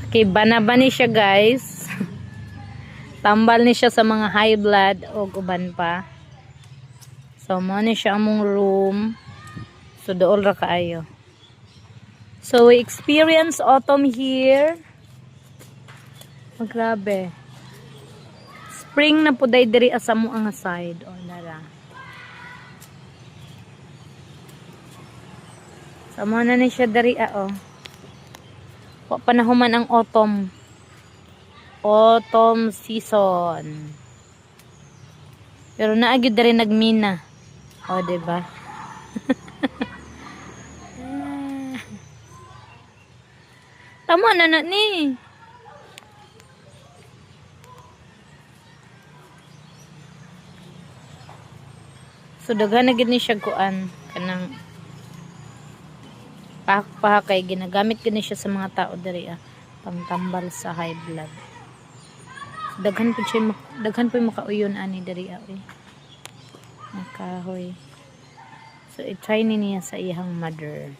Okay, bana-bani siya guys. Tambal ni siya sa mga high blood o uban pa. So, mo ni siya among room. So, dool ra kaayo. So, we experience autumn here. Oh, grabe. Spring na po diri asa mo ang side. O, nara. So, mo na ni siya diri o. Panahuman ang autumn. Autumn season. Pero naagid rin nagmina. O, diba? Tama na ni. So, daghan na gid ni siya kuan. Kanang pahak kay ginagamit gani siya sa mga tao diri pangtambal sa high blood. So, daghan po makauyon ani diri makahoy. So i-try niya sa iyang mother.